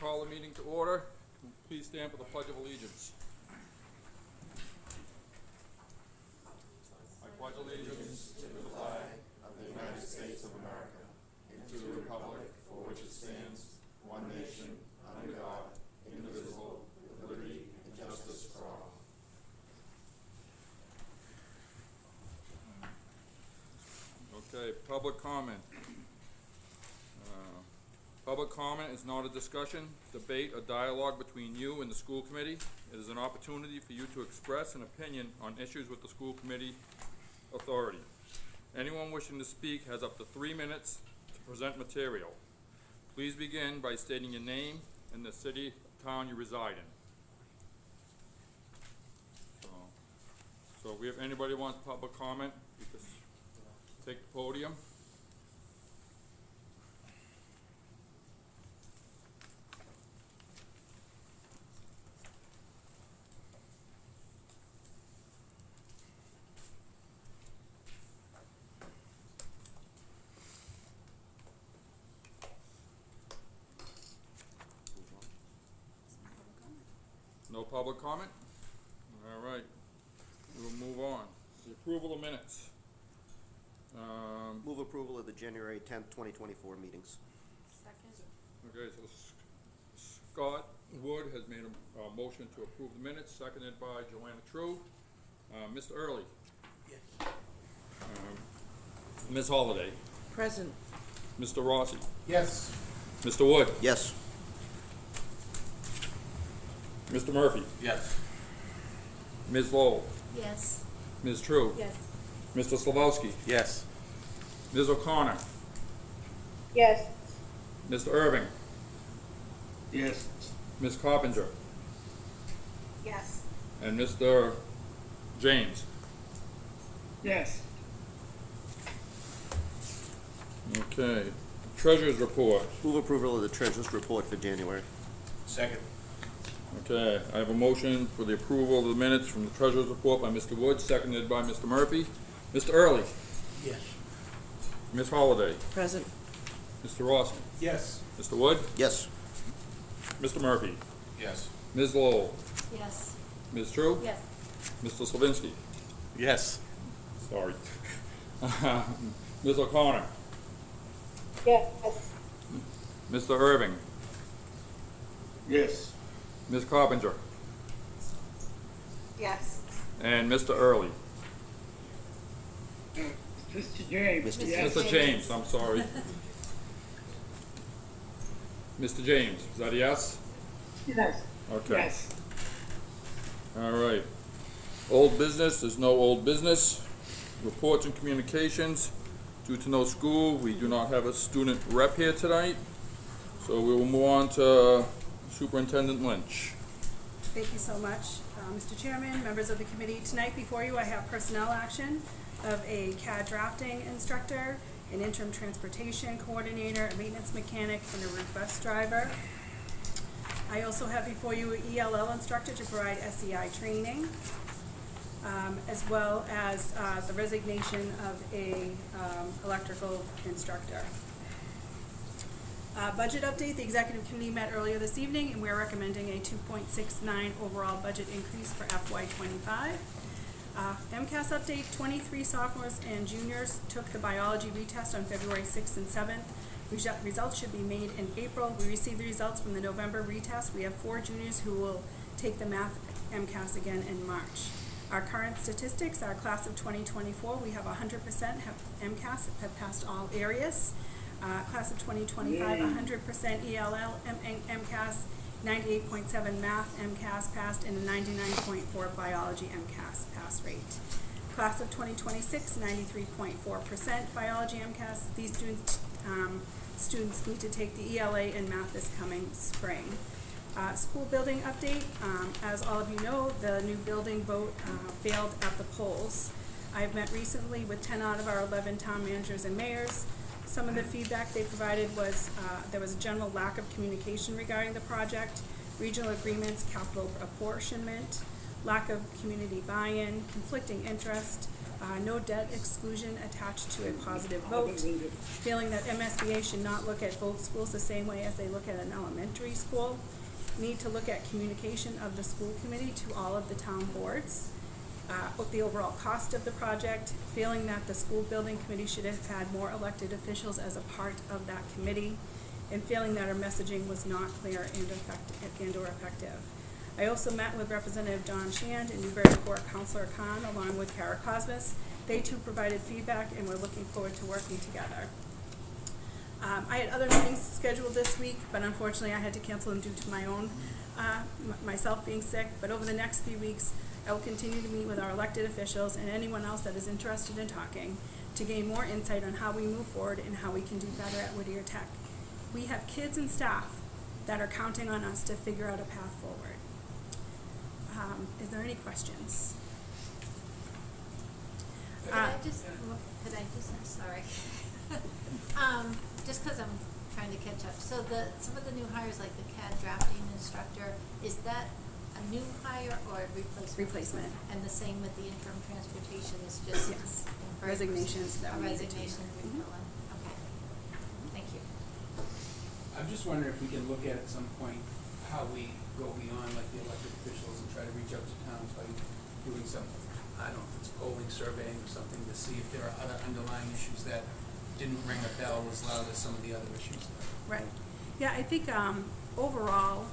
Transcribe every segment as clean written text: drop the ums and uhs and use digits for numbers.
call the meeting to order. Please stand for the Pledge of Allegiance. I pledge allegiance to the flag of the United States of America and to the republic for which it stands, one nation, under God, indivisible, with liberty and justice for all. Okay, public comment. Public comment is not a discussion, debate, or dialogue between you and the school committee. It is an opportunity for you to express an opinion on issues with the school committee authority. Anyone wishing to speak has up to 3 minutes to present material. Please begin by stating your name and the city, town you reside in. So if we have anybody who wants public comment, you can take the podium. No public comment? All right, we'll move on. The approval of minutes. Move approval of the January 10th, 2024 meetings. Second. Okay, so Scott Wood has made a motion to approve the minutes, seconded by Joanna True. Mr. Early? Yes. Ms. Holliday? Present. Mr. Rossi? Yes. Mr. Wood? Yes. Mr. Murphy? Yes. Ms. Lowell? Yes. Ms. True? Yes. Mr. Slavowski? Yes. Ms. O'Connor? yes, Mr. Irving? Yes. Ms. Coppinger? yes, And Mr. James? Yes. Okay, treasurer's report. Move approval of the treasurer's report for January. Second. Okay, I have a motion for the approval of the minutes from the treasurer's report by Mr. Wood, seconded by Mr. Murphy. Mr. Early? Yes. Ms. Holliday? Present. Mr. Rossi? Yes. Mr. Wood? Yes. Mr. Murphy? Yes. Ms. Lowell? Yes. Ms. True? Yes. Mr. Slavinsky? Yes. Sorry. Ms. O'Connor? yes, Mr. Irving? Yes. Ms. Coppinger? yes, And Mr. Early? Mr. James. Mr. Yes. Mr. James, I'm sorry. Mr. James, is that a yes? Yes. Okay. Yes. All right. Old business, there's no old business. Reports and communications. Due to no school, we do not have a student rep here tonight. So we will move on to Superintendent Lynch. Thank you so much, Mr. Chairman, members of the committee. Tonight before you, I have personnel action of a CAD drafting instructor, an interim transportation coordinator, a maintenance mechanic, and a route bus driver. I also have before you an ELL instructor to provide SEI training, as well as the resignation of a electrical instructor. Budget update, the executive committee met earlier this evening and we're recommending a 2.69 overall budget increase for FY25. MCAS update, 23 sophomores and juniors took the biology retest on February 6th and 7th. Results should be made in April. We received the results from the November retest. We have 4 juniors who will take the math MCAS again in March. Our current statistics, our class of 2024, we have 100% have MCAS, have passed all areas. Class of 2025, 100% ELL MCAS, 98.7 math MCAS passed, and a 99.4 biology MCAS pass rate. Class of 2026, 93.4% biology MCAS. These students need to take the ELA and math this coming spring. School building update, as all of you know, the new building vote failed at the polls. I've met recently with 10 out of our 11 town managers and mayors. Some of the feedback they provided was there was a general lack of communication regarding the project, regional agreements, capital apportionment, lack of community buy-in, conflicting interest, no debt exclusion attached to a positive vote, feeling that MSBA should not look at both schools the same way as they look at an elementary school, need to look at communication of the school committee to all of the town boards, the overall cost of the project, feeling that the school building committee should have had more elected officials as a part of that committee, and feeling that our messaging was not clear and or effective. I also met with Representative Don Shand and Newburyport Councilor Comm, along with Kara Cosmas. They too provided feedback, and we're looking forward to working together. I had other meetings scheduled this week, but unfortunately I had to cancel them due to my own, myself being sick. But over the next few weeks, I will continue to meet with our elected officials and anyone else that is interested in talking to gain more insight on how we move forward and how we can do better at Whittier Tech. We have kids and staff that are counting on us to figure out a path forward. Is there any questions? Could I just, I'm sorry. Just because I'm trying to catch up. So some of the new hires, like the CAD drafting instructor, is that a new hire or a replacement? Replacement. And the same with the interim transportation is just Yes. in Resignations that a we needed to resignation make. refilling. Okay. Thank you. I'm just wondering if we can look at some point how we go beyond like the elected officials and try to reach out to towns by doing some, I don't know, if it's polling, surveying or something to see if there are other underlying issues that didn't ring a bell as loud as some of the other issues. Right. Yeah, I think overall,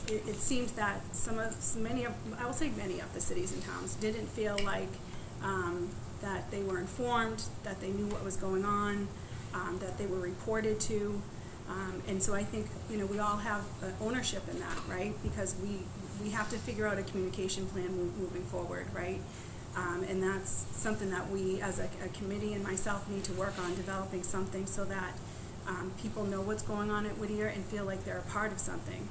it seems that many of the cities and towns didn't feel like that they were informed, that they knew what was going on, that they were reported to. And so I think, we all have ownership in that, right? Because we have to figure out a communication plan moving forward, right? And that's something that we, as a committee and myself, need to work on, developing something so that people know what's going on at Whittier and feel like they're a part of something.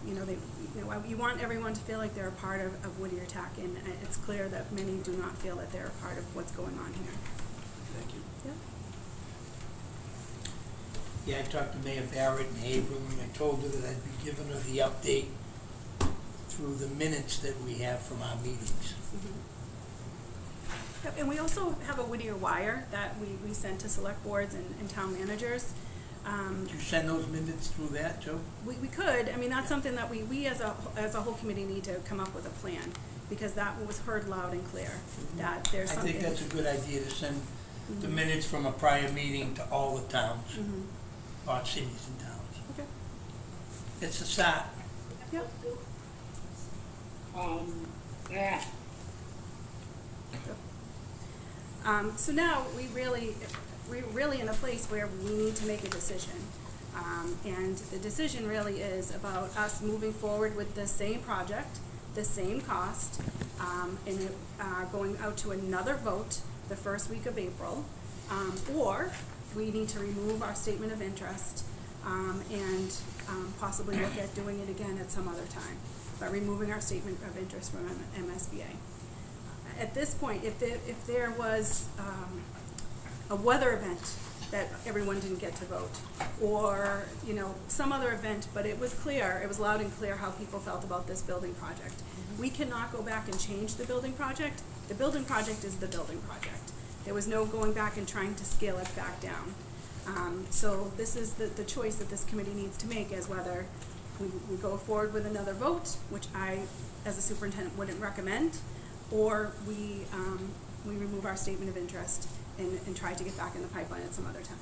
You want everyone to feel like they're a part of Whittier Tech, and it's clear that many do not feel that they're a part of what's going on here. Thank you. Yeah. Yeah, I talked to Mayor Barrett in Haverhill, and I told her that I'd be giving her the update through the minutes that we have from our meetings. Yep, and we also have a Whittier wire that we send to select boards and town managers. Did you send those minutes through that too? We could, that's something that we as a whole committee need to come up with a plan, because that was heard loud and clear, that there's I something. think that's a good idea to send the minutes from a prior meeting to all the towns, or cities and towns. Okay. It's a start. Yep. Yeah. So now we're really in a place where we need to make a decision. And the decision really is about us moving forward with the same project, the same cost, and going out to another vote the first week of April. Or we need to remove our statement of interest and possibly look at doing it again at some other time, by removing our statement of interest from MSBA. At this point, if there was a weather event that everyone didn't get to vote, or some other event, but it was clear, it was loud and clear how people felt about this building project. We cannot go back and change the building project. The building project is the building project. There was no going back and trying to scale it back down. So this is the choice that this committee needs to make, as whether we go forward with another vote, which I, as a superintendent, wouldn't recommend, or we remove our statement of interest and try to get back in the pipeline at some other time.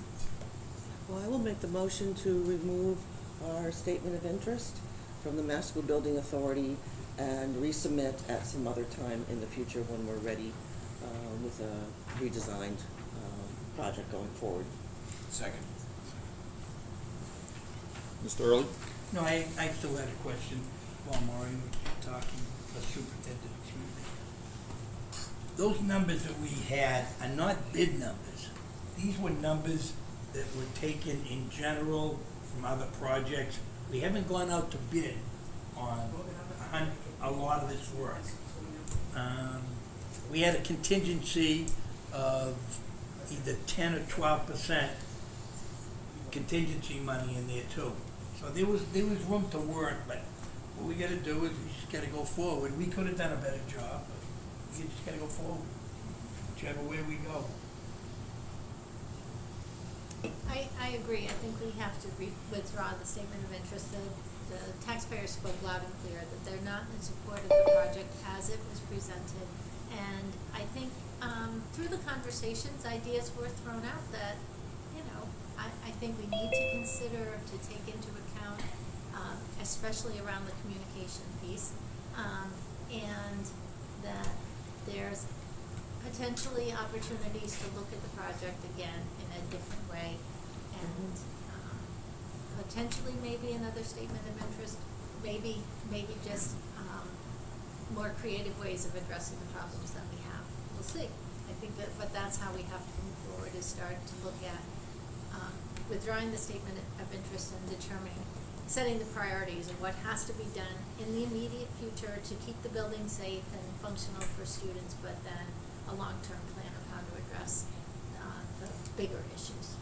Well, I will make the motion to remove our statement of interest from the Mass School Building Authority and resubmit at some other time in the future when we're ready with a redesigned project going forward. Second. Mr. Early? No, I still had a question while Maureen was talking, the superintendent. Those numbers that we had are not bid numbers. These were numbers that were taken in general from other projects. We haven't gone out to bid on a lot of this work. We had a contingency of either 10 or 12% contingency money in there too. So there was room to work, but what we gotta do is we just gotta go forward. We could have done a better job, but we just gotta go forward. whichever way we go. I agree. I think we have to withdraw the statement of interest. The taxpayers spoke loud and clear that they're not in support of the project as it was presented. And I think, through the conversations, ideas were thrown out that, you know, I think we need to consider to take into account, especially around the communication piece, and that there's potentially opportunities to look at the project again in a different way, and potentially maybe another statement of interest, maybe just more creative ways of addressing the problems that we have. We'll see. I think that, but that's how we have to move forward, is start to look at withdrawing the statement of interest and determining, setting the priorities of what has to be done in the immediate future to keep the building safe and functional for students, but then a long-term plan of how to address the bigger issues.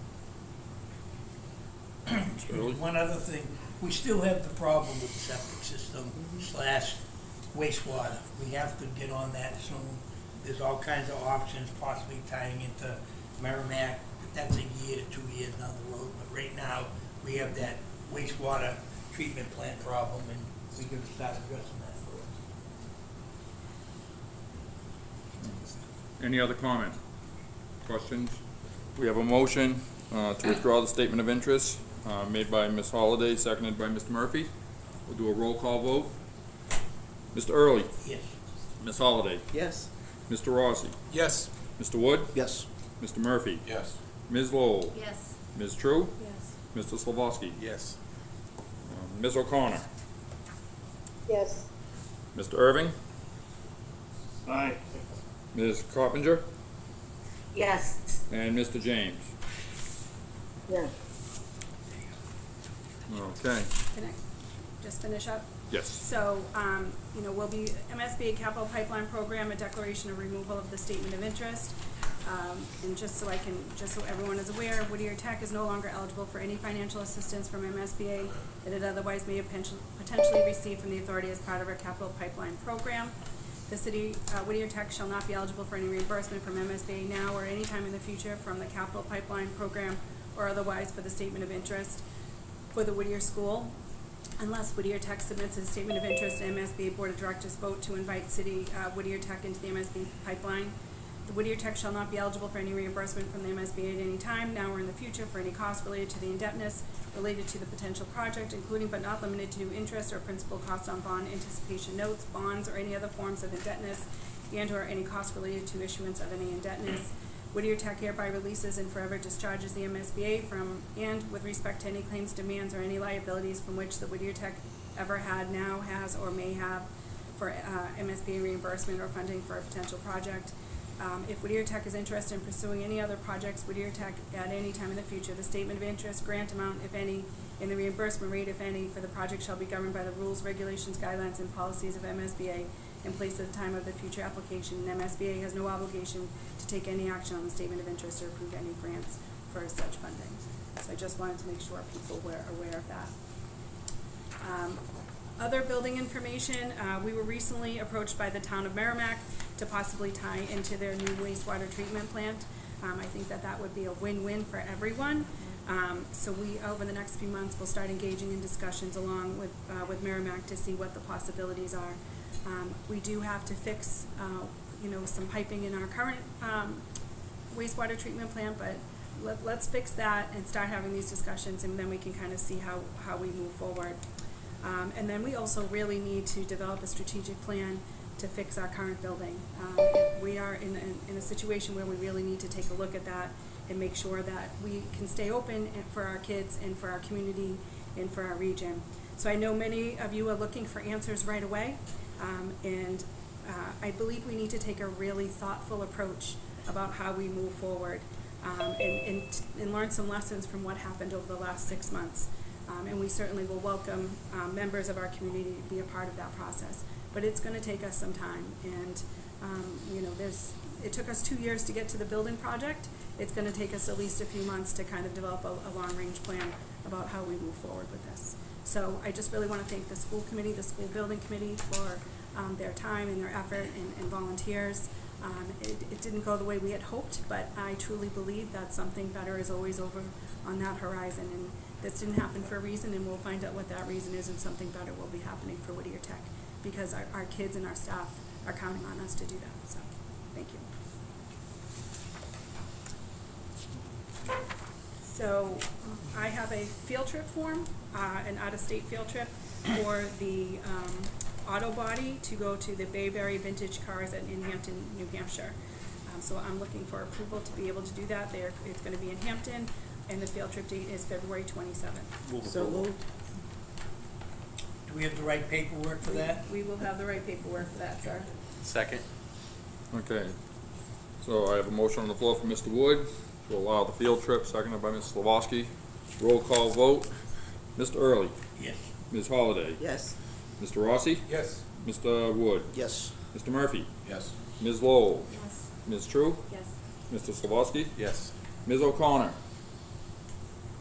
One other thing, we still have the problem with the septic system / wastewater. We have to get on that soon. There's all kinds of options, possibly tying into Merrimack, but that's a year to 2 years down the road. But right now, we have that wastewater treatment plant problem, and we can start addressing that first. Any other comments? Questions? We have a motion to withdraw the statement of interest, made by Ms. Holliday, seconded by Mr. Murphy. We'll do a roll call vote. Mr. Early, Yes. Ms. Holliday, Yes. Mr. Rossi, Yes. Mr. Wood, Yes. Mr. Murphy, Yes. Ms. Lowell, Yes. Ms. True, Yes. Mr. Slavoski, Yes. Ms. O'Connor, yes, Mr. Irving, Aye. Ms. Coppinger, yes, and Mr. James. yeah. Okay, Can I just finish up? yes. So, we'll be MSBA Capital Pipeline Program, a declaration of removal of the statement of interest. And just so everyone is aware, Whittier Tech is no longer eligible for any financial assistance from MSBA that it otherwise may have potentially received from the authority as part of our capital pipeline program. The city, Whittier Tech shall not be eligible for any reimbursement from MSBA now or any time in the future from the capital pipeline program or otherwise for the statement of interest for the Whittier School, unless Whittier Tech submits a statement of interest and MSBA Board of Directors vote to invite City Whittier Tech into the MSBA pipeline. The Whittier Tech shall not be eligible for any reimbursement from the MSBA at any time, now or in the future, for any costs related to the indebtedness related to the potential project, including but not limited to interest or principal costs on bond anticipation notes, bonds, or any other forms of indebtedness, and/or any costs related to issuance of any indebtedness. Whittier Tech hereby releases and forever discharges the MSBA from and with respect to any claims, demands, or any liabilities from which the Whittier Tech ever had, now has, or may have for MSBA reimbursement or funding for a potential project. If Whittier Tech is interested in pursuing any other projects, Whittier Tech at any time in the future, the statement of interest, grant amount, if any, and the reimbursement rate, if any, for the project shall be governed by the rules, regulations, guidelines, and policies of MSBA in place at the time of the future application, and MSBA has no obligation to take any action on the statement of interest or approve any grants for such funding. So I just wanted to make sure people were aware of that. Other building information, we were recently approached by the town of Merrimack to possibly tie into their new wastewater treatment plant. I think that would be a win-win for everyone. So we, over the next few months, will start engaging in discussions along with Merrimack to see what the possibilities are. We do have to fix, some piping in our current wastewater treatment plant, but let's fix that and start having these discussions, and then we can kind of see how we move forward. And then we also really need to develop a strategic plan to fix our current building. We are in a situation where we really need to take a look at that and make sure that we can stay open for our kids and for our community and for our region. So I know many of you are looking for answers right away, and I believe we need to take a really thoughtful approach about how we move forward, and learn some lessons from what happened over the last 6 months. And we certainly will welcome members of our community to be a part of that process. But it's going to take us some time, and it took us 2 years to get to the building project. It's going to take us at least a few months to kind of develop a long-range plan about how we move forward with this. So I just really want to thank the school committee, the school building committee for their time and their effort and volunteers. It didn't go the way we had hoped, but I truly believe that something better is always over on that horizon, and this didn't happen for a reason, and we'll find out what that reason is, and something better will be happening for Whittier Tech, because our kids and our staff are counting on us to do that, so, thank you. So, I have a field trip form, an out-of-state field trip for the, auto body to go to the Bayberry Vintage Cars in Hampton, New Hampshire. So I'm looking for approval to be able to do that. It's gonna be in Hampton, and the field trip date is February 27th. So moved. Do we have the right paperwork for that? We will have the right paperwork for that, sir. Second. Okay. So I have a motion on the floor from Mr. Wood to allow the field trip, seconded by Ms. Slavoski. Roll call vote. Mr. Early, Yes. Ms. Holliday, Yes. Mr. Rossi, Yes. Mr. Wood, Yes. Mr. Murphy, Yes. Ms. Lowell, Yes. Ms. True, Yes. Mr. Slavoski, Yes. Ms. O'Connor,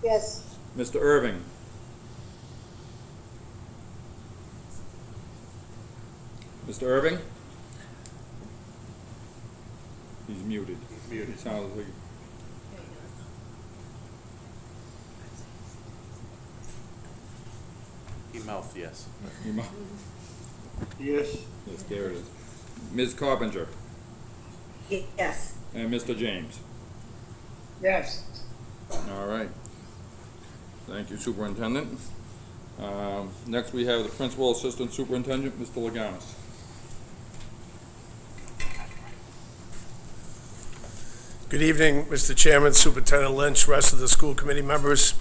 Yes. Mr. Irving. Mr. Irving? He's muted. Muted. Sounds like. He mouthed yes. You mu- Yes. Yes, there it is. Ms. Carpenter Yes. and Mr. James. Yes. All right. Thank you, Superintendent. Next, we have the Principal Assistant Superintendent, Mr. Laganis. Good evening, Mr. Chairman, Superintendent Lynch, rest of the school committee members.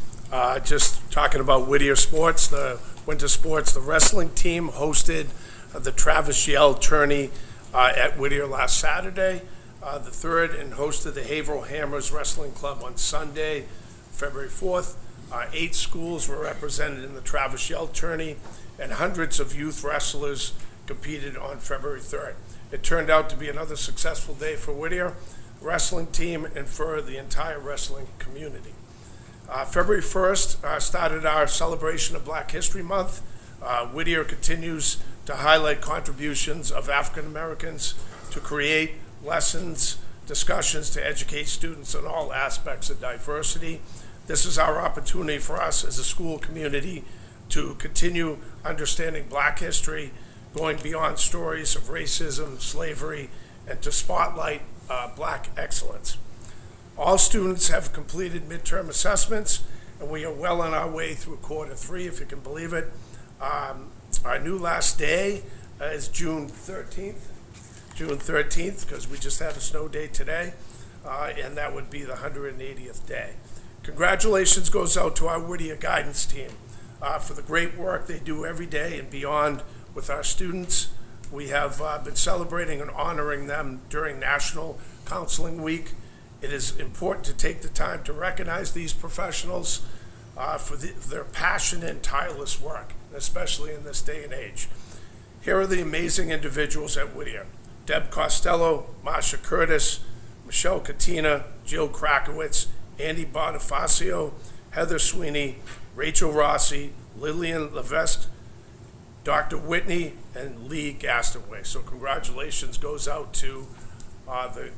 Just talking about Whittier sports, the winter sports, the wrestling team hosted the Travis Yell tourney at Whittier last Saturday, the 3rd, and hosted the Haverhill Hammers Wrestling Club on Sunday, February 4th. 8 schools were represented in the Travis Yell tourney, and hundreds of youth wrestlers competed on February 3rd. It turned out to be another successful day for Whittier wrestling team and for the entire wrestling community. February 1st started our celebration of Black History Month. Whittier continues to highlight contributions of African Americans to create lessons, discussions to educate students on all aspects of diversity. This is our opportunity for us as a school community to continue understanding Black history, going beyond stories of racism, slavery, and to spotlight Black excellence. All students have completed midterm assessments, and we are well on our way through quarter 3, if you can believe it. Our new last day is June 13th, because we just had a snow day today, and that would be the 180th day. Congratulations goes out to our Whittier guidance team for the great work they do every day and beyond with our students. We have been celebrating and honoring them during National Counseling Week. It is important to take the time to recognize these professionals for their passion and tireless work, especially in this day and age. Here are the amazing individuals at Whittier: Deb Costello, Marsha Curtis, Michelle Katina, Jill Krakowitz, Andy Bonifacio, Heather Sweeney, Rachel Rossi, Lillian Levesque, Dr. Whitney, and Lee Gastonway. So congratulations goes out to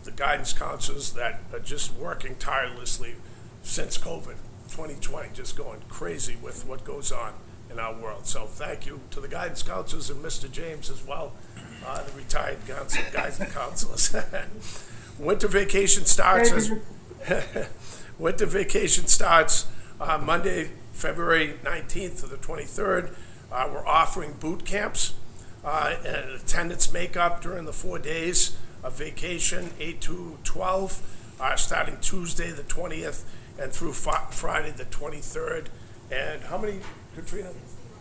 the guidance counselors that are just working tirelessly since COVID 2020, just going crazy with what goes on in our world. So thank you to the guidance counselors and Mr. James as well, the retired guidance counselors. Winter vacation starts winter vacation starts Monday, February 19th to the 23rd. We're offering boot camps and attendance makeup during the 4 days of vacation, 8 to 12, starting Tuesday the 20th and through Friday the 23rd. And how many, Katrina?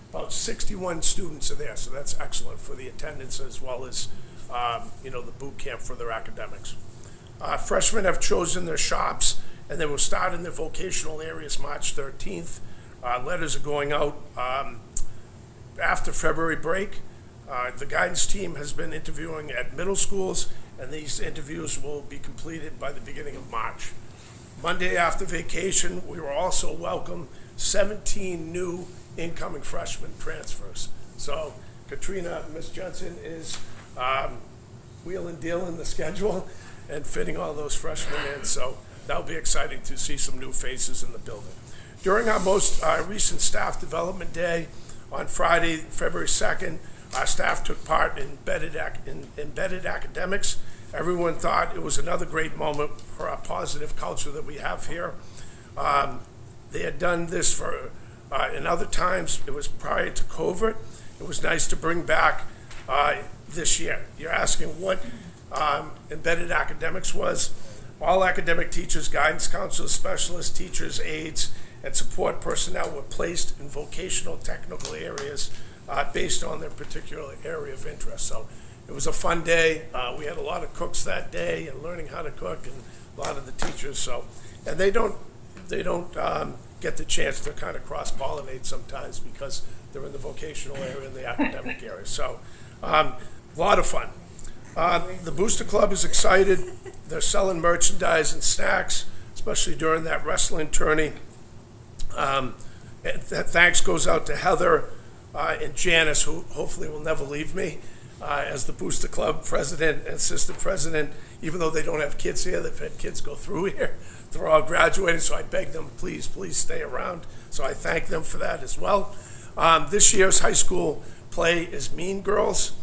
About 61 students are there, so that's excellent for the attendance as well as, the boot camp for their academics. Freshmen have chosen their shops, and they will start in their vocational areas March 13th. Letters are going out after February break. The guidance team has been interviewing at middle schools, and these interviews will be completed by the beginning of March. Monday after vacation, we will also welcome 17 new incoming freshman transfers. So Katrina, Ms. Jensen is wheeling dealing the schedule and fitting all those freshmen in. So that'll be exciting to see some new faces in the building. During our most recent staff development day on Friday, February 2nd, our staff took part in embedded academics. Everyone thought it was another great moment for our positive culture that we have here. They had done this for in other times. It was prior to COVID. It was nice to bring back this year. You're asking what embedded academics was. All academic teachers, guidance counselors, specialists, teachers, aides, and support personnel were placed in vocational technical areas based on their particular area of interest. So it was a fun day. We had a lot of cooks that day and learning how to cook, and a lot of the teachers. So, and they don't get the chance to kind of cross-pollinate sometimes because they're in the vocational area and the academic area. So, a lot of fun. The Booster Club is excited. They're selling merchandise and snacks, especially during that wrestling tourney. And thanks goes out to Heather and Janice, who hopefully will never leave me as the Booster Club president and assistant president. Even though they don't have kids here, they've had kids go through here. They're all graduated, so I beg them, please stay around. So I thank them for that as well. This year's high school play is Mean Girls.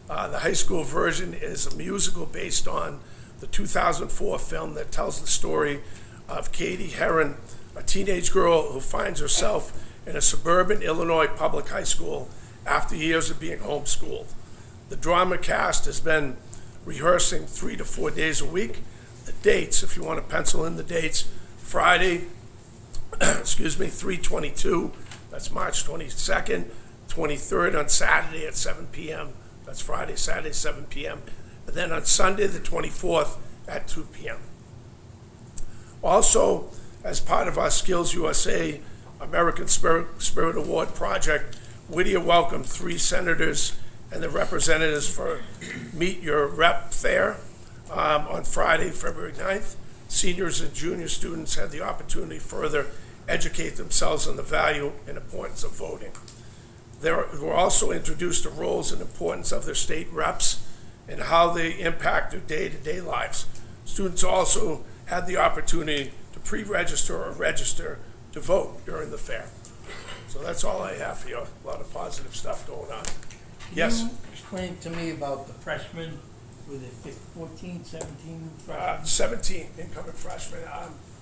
The high school version is a musical based on the 2004 film that tells the story of Katie Heron, a teenage girl who finds herself in a suburban Illinois public high school after years of being homeschooled. The drama cast has been rehearsing 3 to 4 days a week. The dates, if you want to pencil in the dates, Friday, 3/22, that's March 22nd, 23rd on Saturday at 7 p.m. That's Friday, Saturday, 7 p.m. And then on Sunday, the 24th at 2 p.m. Also, as part of our Skills USA American Spirit Award project, Whittier welcomed 3 senators and the representatives for Meet Your Rep Fair on Friday, February 9th. Seniors and junior students had the opportunity to further educate themselves on the value and importance of voting. They were also introduced to roles and importance of their state reps and how they impact their day-to-day lives. Students also had the opportunity to pre-register or register to vote during the fair. So that's all I have for you. A lot of positive stuff going on. Yes? Can you explain to me about the freshmen, were there 14, 17 freshmen? 17 incoming freshmen.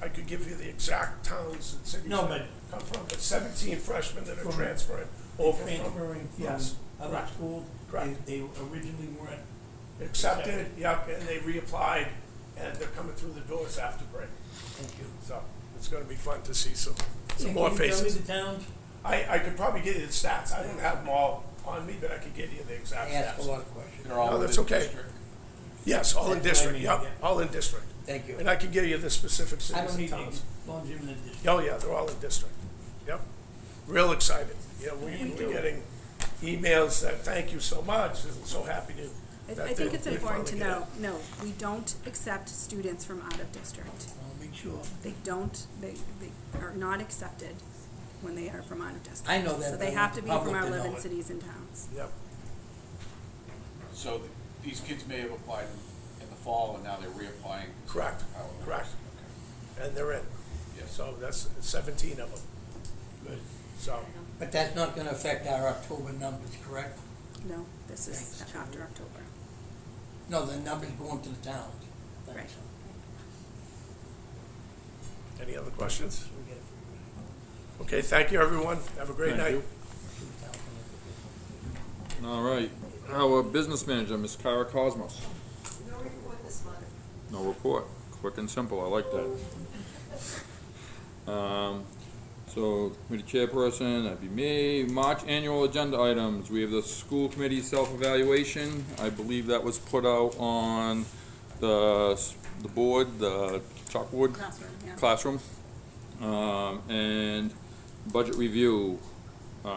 I could give you the exact towns and cities No, that come from, but 17 freshmen that are transferring over from. Transferring from Yes, other correct. schools? Correct. They originally weren't. Accepted, yep, and they reapplied, and they're coming through the doors after break. Thank you. So it's gonna be fun to see some more Can you tell me faces. the towns? I could probably get you the stats. I don't have them all on me, but I could get you the I exact asked a stats. lot of questions. No, that's okay. Yes, all in That's what I district, mean, yep, yeah. all in district. Thank you. And I can give you the specific I cities don't and need towns. as long as you're in the district. Oh, yeah, they're all in district. Yep. Real excited. You know, we're getting emails that, thank you so much, and so happy to. I think it's important to know, no, we don't accept students from out of district. I'll make sure. They are not accepted when they are from out of district. I know that, So they but I have to be want from the our public to know live-in it. cities and towns. Yep. So these kids may have applied in the fall and now they're reapplying? Correct, How it works. correct. Okay. And they're in. Yes. So that's 17 of them. Good. So, But that's not gonna affect our October numbers, correct? No, this is Thanks. after October. No, the numbers going to the towns. Thanks. Right. any other questions? We get it for Okay, thank you, everyone. Have a great Thank night. you. All right, our business manager, Ms. Kara Cosmos. No report this month. No report, quick and simple, I like that. So, committee chairperson, that'd be me. March annual agenda items, we have the school committee self-evaluation. I believe that was put out on the board, the chalkboard Classroom, yeah. classroom. And budget review,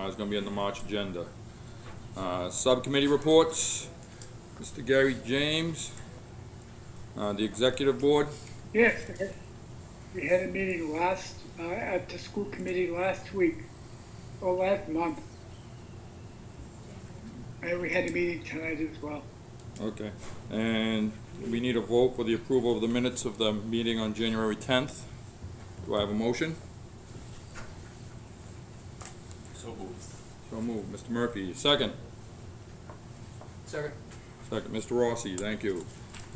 is gonna be on the March agenda. Subcommittee reports, Mr. Gary James, the executive board. Yes, we had a meeting at the school committee last week, or last month. And we had a meeting tonight as well. Okay, and we need a vote for the approval of the minutes of the meeting on January 10th. Do I have a motion? So moved. So moved. Mr. Murphy, second. Second. Second, Mr. Rossi, thank you.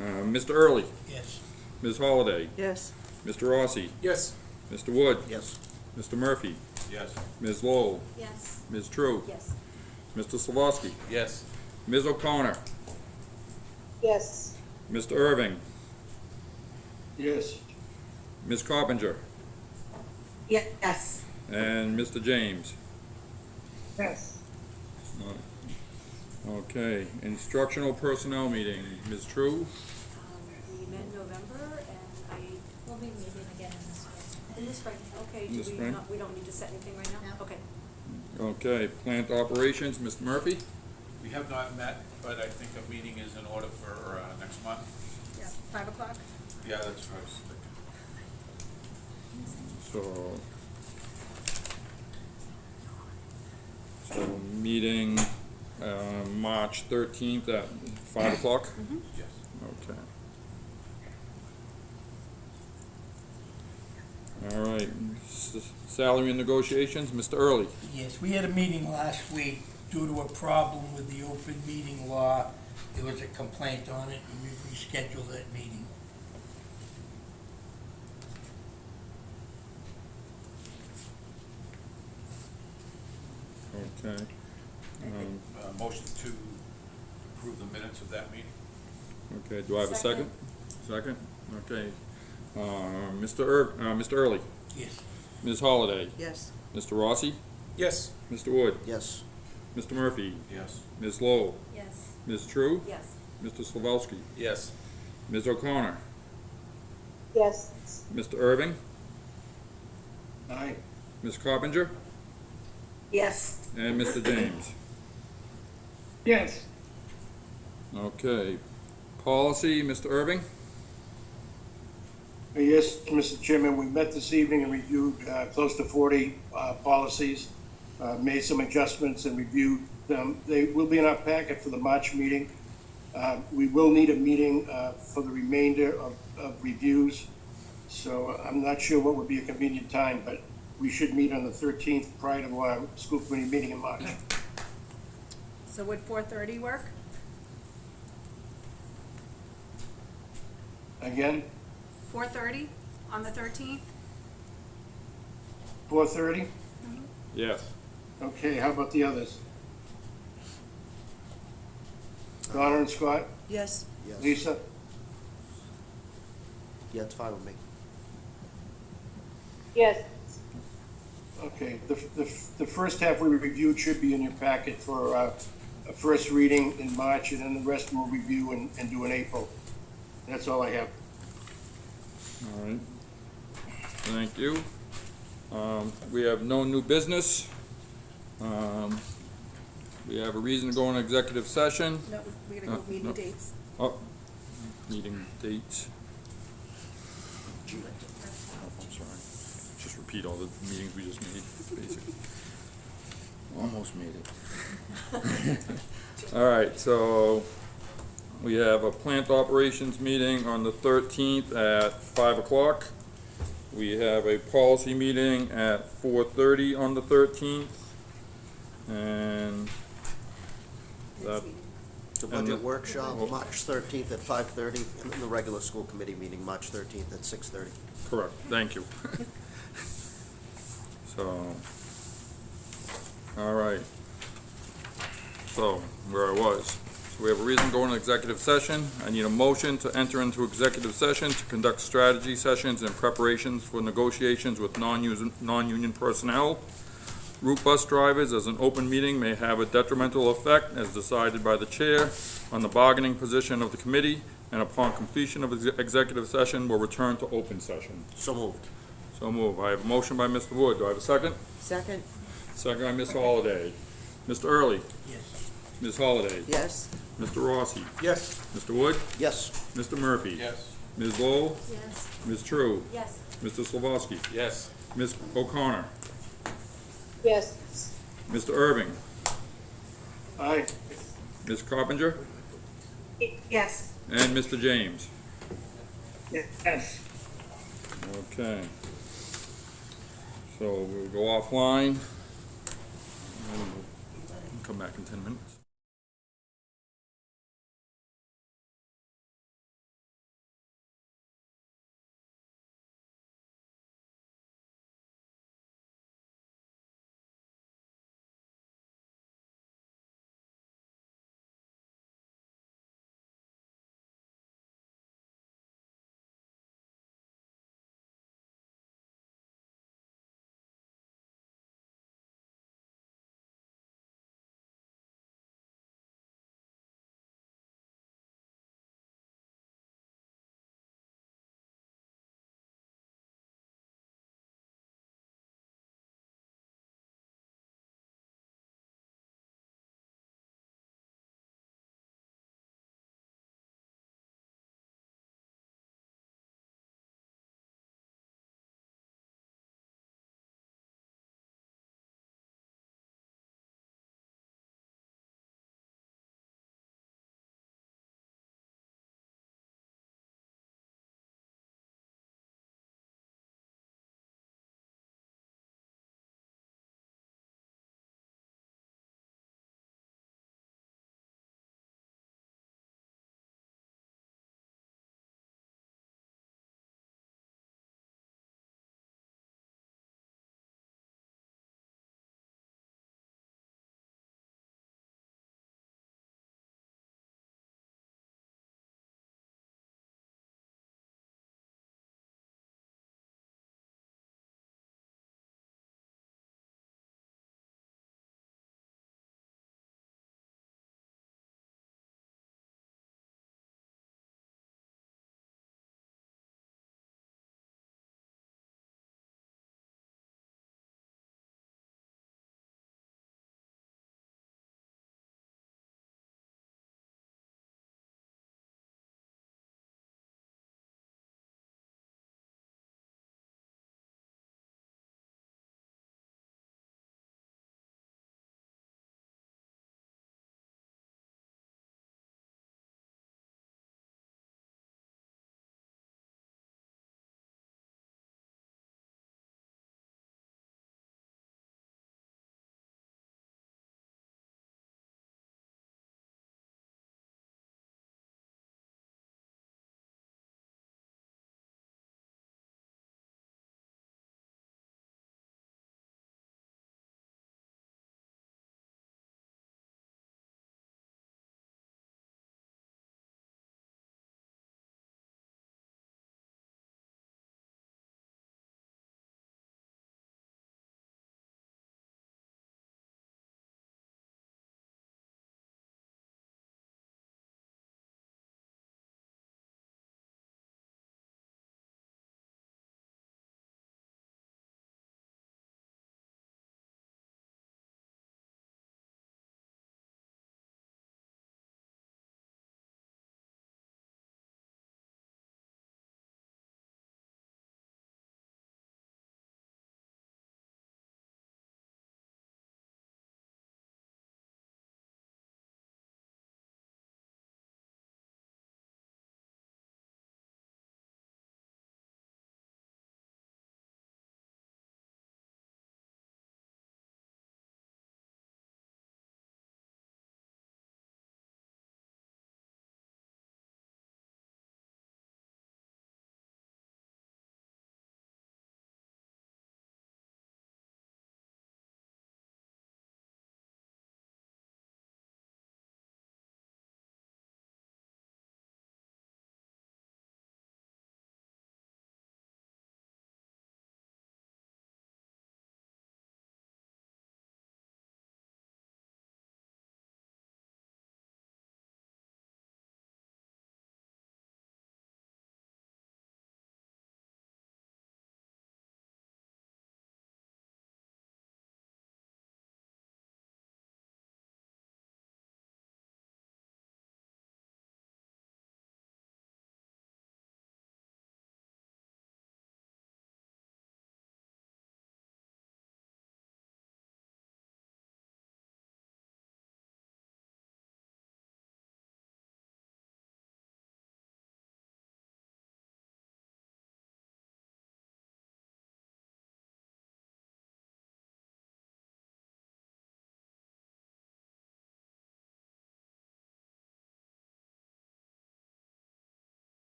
Mr. Early, Yes. Ms. Holliday, Yes. Mr. Rossi, Yes. Mr. Wood, Yes. Mr. Murphy, Yes. Ms. Lowell, Yes. Ms. True, Yes. Mr. Slavoski, Yes. Ms. O'Connor, Yes. Mr. Irving, Yes. Ms. Coppinger, Yes. and Mr. James. Yes. Okay, instructional personnel meeting, Ms. True? We met in November and We'll be meeting again in the spring. in the spring, okay, In do the we spring? not, we don't need to set anything right now? No. Okay. Okay, plant operations, Mr. Murphy? We have not met, but I think a meeting is in order for, next month. Yeah, 5 o'clock. Yeah, that's what I was thinking. So meeting, March 13th at 5 o'clock? Yes. Okay. All right, salary and negotiations, Mr. Early. Yes, we had a meeting last week due to a problem with the open meeting law. There was a complaint on it, and we've rescheduled that meeting. Okay. Motion to approve the minutes of that meeting? Okay, do I have a second? Second. Second, okay. Mr. Early, Yes. Ms. Holliday, Yes. Mr. Rossi, Yes. Mr. Wood, Yes. Mr. Murphy, Yes. Ms. Lowell, Yes. Ms. True, Yes. Mr. Slavoski, Yes. Ms. O'Connor, Yes. Mr. Irving, Aye. Ms. Coppinger, Yes. and Mr. James. Yes. Okay, policy, Mr. Irving? Yes, Mr. Chairman, we met this evening and reviewed close to 40 policies, made some adjustments and reviewed them. They will be in our packet for the March meeting. We will need a meeting for the remainder of reviews, so I'm not sure what would be a convenient time, but we should meet on the 13th prior to our school committee meeting in March. So would 4:30 work? Again, 4:30 on the 13th? 4:30? Yes. Okay, how about the others? Connor and Scott? Yes. Yes. Lisa? Yeah, it's fine with me. Yes. Okay, the first half we reviewed should be in your packet for a first reading in March, and then the rest we'll review and do in April. That's all I have. All right. Thank you. We have no new business. We have a reason to go in executive session. No, we gotta go meeting no. dates. Oh, meeting dates. Oh, I'm sorry. Just repeat all the meetings we just made, basically. Almost made it. All right, so we have a plant operations meeting on the 13th at 5 o'clock. We have a policy meeting at 4:30 on the 13th. And that, The And budget the- workshop, March 13th at 5:30, and then the regular school committee meeting, March 13th at 6:30. correct, thank you. So, all right. So, where I was. So we have a reason to go into executive session. I need a motion to enter into executive session to conduct strategy sessions and preparations for negotiations with non-union personnel. Route bus drivers, as an open meeting, may have a detrimental effect as decided by the chair on the bargaining position of the committee, and upon completion of executive session, will return to open session. So moved. So move. I have a motion by Mr. Wood. Do I have a second? Second? Second by Ms. Holliday. Mr. Early, Yes. Ms. Holliday, Yes. Mr. Rossi, Yes. Mr. Wood, Yes. Mr. Murphy. Yes. Ms. Lowell, Yes. Ms. True, Yes. Mr. Slavoski, Yes. Ms. O'Connor, Yes. Mr. Irving, Aye. Ms. Coppinger, Yes. And Mr. James. Yes. Okay. So we'll go offline. And we'll come back in 10 minutes.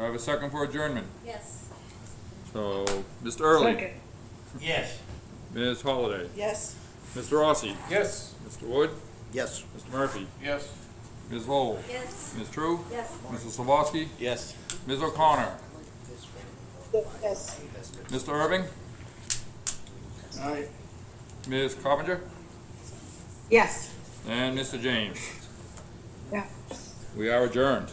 Do I have a second for adjournment? Yes. So, Mr. Early, Second. Yes. Ms. Holliday, Yes. Mr. Rossi, Yes. Mr. Wood, Yes. Mr. Murphy, Yes. Ms. Lowell, Yes. Ms. True, Yes. Mr. Slavoski, Yes. Ms. O'Connor, Yes. Mr. Irving, Aye. Ms. Coppinger, Yes. and Mr. James. Yeah. We are adjourned.